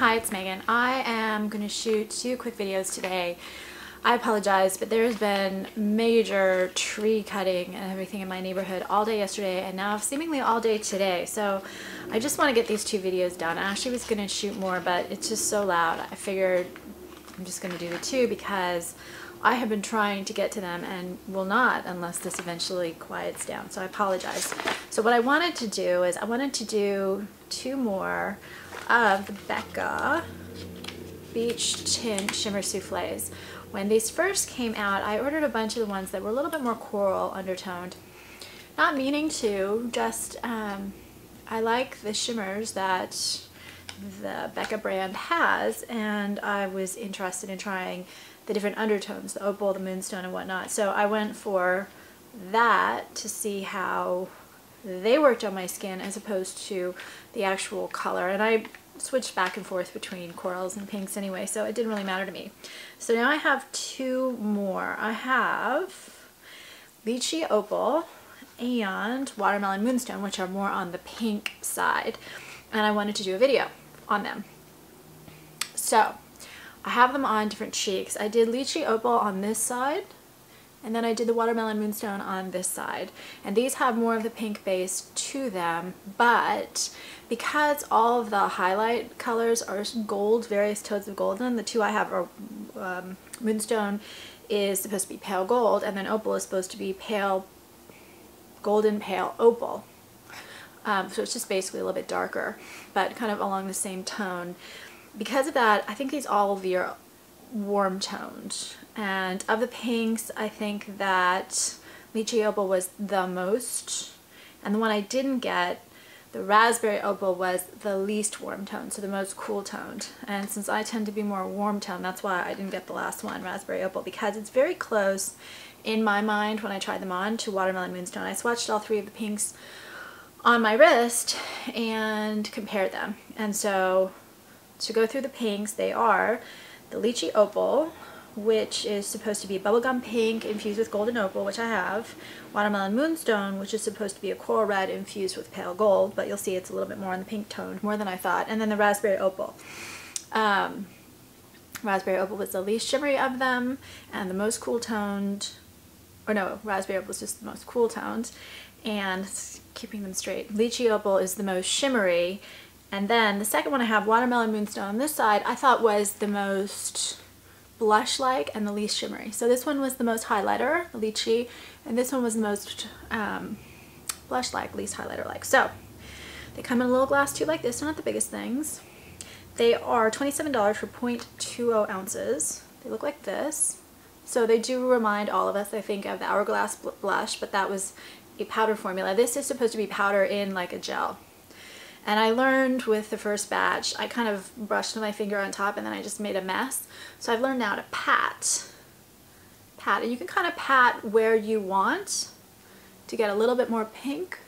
Hi, it's Megan. I am going to shoot 2 quick videos today. I apologize, but there's been major tree cutting and everything in my neighborhood all day yesterday and now seemingly all day today. So I just want to get these 2 videos done. I actually was going to shoot more, but it's just so loud. I figured I'm just going to do the 2 because I have been trying to get to them and will not unless this eventually quiets down. So I apologize. So what I wanted to do is I wanted to do 2 more of the Becca Beach Tint Shimmer Souffles. When these first came out, I ordered a bunch of the ones that were a little bit more coral undertoned. Not meaning to, just I like the shimmers that the Becca brand has, and I was interested in trying the different undertones, the opal, the moonstone, and whatnot. So I went for that to see how they worked on my skin as opposed to the actual color. And I switched back and forth between corals and pinks anyway, so it didn't really matter to me. So now I have 2 more. I have Lychee Opal and Watermelon Moonstone, which are more on the pink side, and I wanted to do a video on them. So I have them on different cheeks. I did Lychee Opal on this side, and then I did the Watermelon Moonstone on this side. And these have more of the pink base to them, but because all of the highlight colors are gold, various tones of golden, the 2 I have are Moonstone is supposed to be pale gold, and then Opal is supposed to be pale, golden pale opal. So it's just basically a little bit darker, but kind of along the same tone. Because of that, I think these all veer warm toned. And of the pinks, I think that Lychee Opal was the most, and the one I didn't get, the Raspberry Opal, was the least warm toned, so the most cool toned. And since I tend to be more warm toned, that's why I didn't get the last one, Raspberry Opal, because it's very close in my mind when I tried them on to Watermelon Moonstone. I swatched all 3 of the pinks on my wrist and compared them. And so to go through the pinks, they are the Lychee Opal, which is supposed to be bubblegum pink infused with golden opal, which I have. Watermelon Moonstone, which is supposed to be a coral red infused with pale gold, but you'll see it's a little bit more on the pink tone, more than I thought. And then the Raspberry Opal. Raspberry Opal was the least shimmery of them and the most cool toned, or no, Raspberry Opal was just the most cool toned, and keeping them straight. Lychee Opal is the most shimmery, and then the second one I have, Watermelon Moonstone, on this side, I thought was the most blush-like and the least shimmery. So this one was the most highlighter, the Lychee, and this one was the most blush-like, least highlighter-like. So they come in a little glass tube like this. They're not the biggest things. They are $27 for 0.20 ounces. They look like this. So they do remind all of us, I think, of the Hourglass blush, but that was a powder formula. This is supposed to be powder in like a gel. And I learned with the first batch, I kind of brushed my finger on top and then I just made a mess. So I've learned now to pat. And you can kind of pat where you want to get a little bit more pink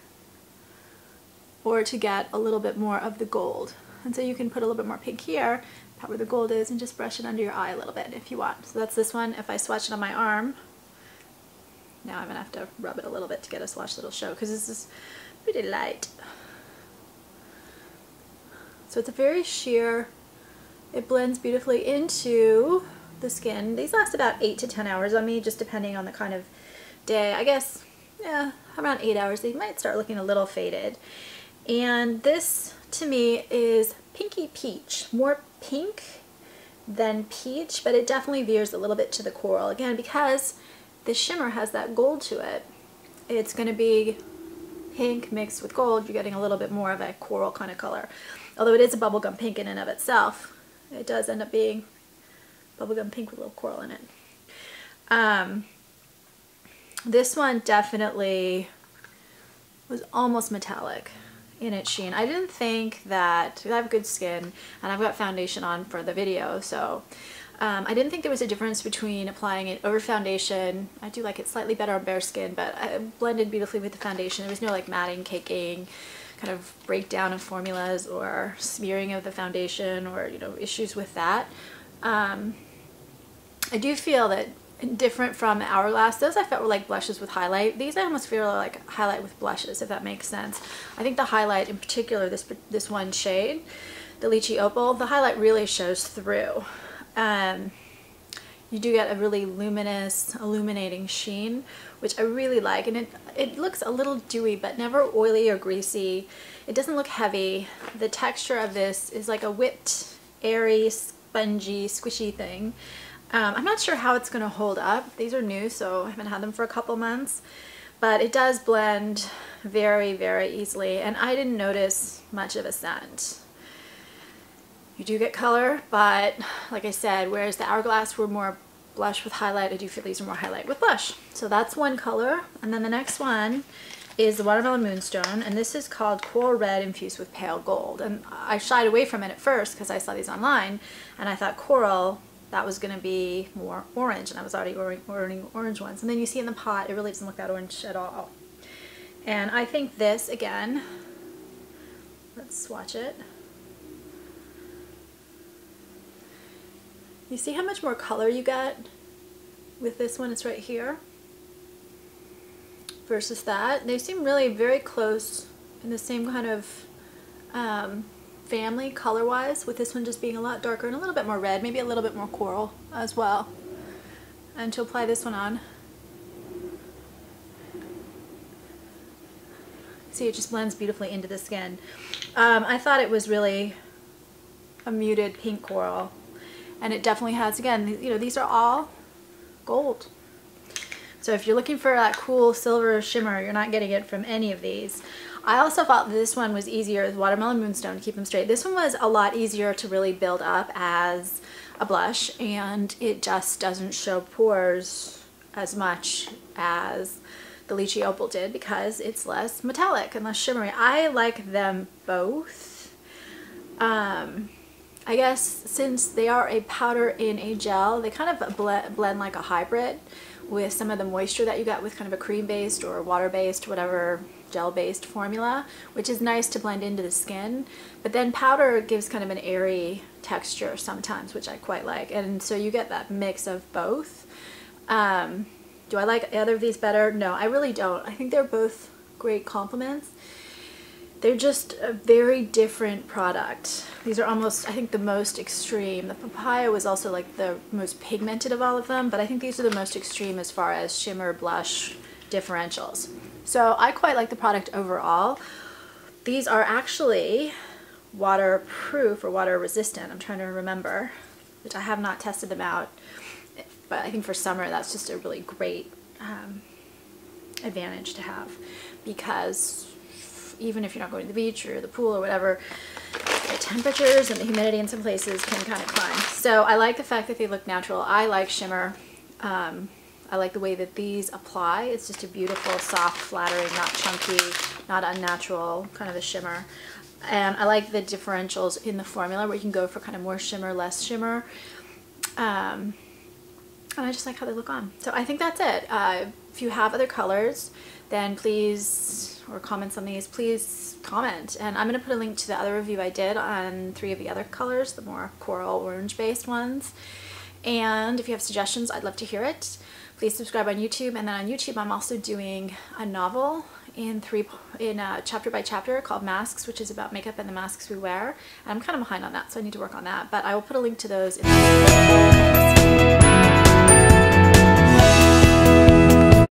or to get a little bit more of the gold. And so you can put a little bit more pink here, pat where the gold is, and just brush it under your eye a little bit if you want. So that's this one. If I swatch it on my arm, now I'm gonna have to rub it a little bit to get a swatch that'll show because this is pretty light. So it's a very sheer, it blends beautifully into the skin. These last about 8 to 10 hours on me, just depending on the kind of day. I guess, yeah, around 8 hours. They might start looking a little faded. And this, to me, is pinky peach. More pink than peach, but it definitely veers a little bit to the coral. Again, because the shimmer has that gold to it, it's going to be pink mixed with gold. You're getting a little bit more of a coral kind of color. Although it is a bubblegum pink in and of itself, it does end up being bubblegum pink with a little coral in it. This one definitely was almost metallic in its sheen. I didn't think that, I have good skin and I've got foundation on for the video, so I didn't think there was a difference between applying it over foundation. I do like it slightly better on bare skin, but it blended beautifully with the foundation. There was no like matting, caking, kind of breakdown of formulas or smearing of the foundation or, you know, issues with that. I do feel that different from Hourglass, those I felt were like blushes with highlight. These I almost feel like highlight with blushes, if that makes sense. I think the highlight in particular, this one shade, the Lychee Opal, the highlight really shows through. You do get a really luminous, illuminating sheen, which I really like, and it looks a little dewy, but never oily or greasy. It doesn't look heavy. The texture of this is like a whipped, airy, spongy, squishy thing. I'm not sure how it's going to hold up. These are new, so I haven't had them for a couple months, but it does blend very, very easily, and I didn't notice much of a scent. You do get color, but like I said, whereas the Hourglass were more blush with highlight, I do feel these are more highlight with blush. So that's one color. And then the next one is the Watermelon Moonstone, and this is called Coral Red infused with pale gold. And I shied away from it at first because I saw these online, and I thought coral, that was going to be more orange, and I was already ordering orange ones. And then you see in the pot, it really doesn't look that orange at all. And I think this, again, let's swatch it. You see how much more color you get with this one? It's right here versus that. They seem really very close in the same kind of family color-wise, with this one just being a lot darker and a little bit more red, maybe a little bit more coral as well. And to apply this one on, see, it just blends beautifully into the skin. I thought it was really a muted pink coral. And it definitely has, again, you know, these are all gold. So if you're looking for that cool silver shimmer, you're not getting it from any of these. I also thought this one was easier, the Watermelon Moonstone, to keep them straight. This one was a lot easier to really build up as a blush, and it just doesn't show pores as much as the Lychee Opal did because it's less metallic and less shimmery. I like them both. I guess since they are a powder in a gel, they kind of blend like a hybrid with some of the moisture that you get with kind of a cream-based or water-based, whatever, gel-based formula, which is nice to blend into the skin. But then powder gives kind of an airy texture sometimes, which I quite like. And so you get that mix of both. Do I like either of these better? No, I really don't. I think they're both great complements. They're just a very different product. These are almost, I think, the most extreme. The Papaya was also like the most pigmented of all of them, but I think these are the most extreme as far as shimmer blush differentials. So I quite like the product overall. These are actually waterproof or water resistant. I'm trying to remember, which I have not tested them out, but I think for summer that's just a really great advantage to have, because even if you're not going to the beach or the pool or whatever, the temperatures and the humidity in some places can kind of climb. So I like the fact that they look natural. I like shimmer. I like the way that these apply. It's just a beautiful, soft, flattering, not chunky, not unnatural kind of a shimmer. And I like the differentials in the formula where you can go for kind of more shimmer, less shimmer. And I just like how they look on. So I think that's it. If you have other colors, then please, or comments on these, please comment. And I'm going to put a link to the other review I did on 3 of the other colors, the more coral orange based ones. And if you have suggestions, I'd love to hear it. Please subscribe on YouTube. And then on YouTube, I'm also doing a novel in chapter by chapter called Masks, which is about makeup and the masks we wear. And I'm kind of behind on that, so I need to work on that. But I will put a link to those in the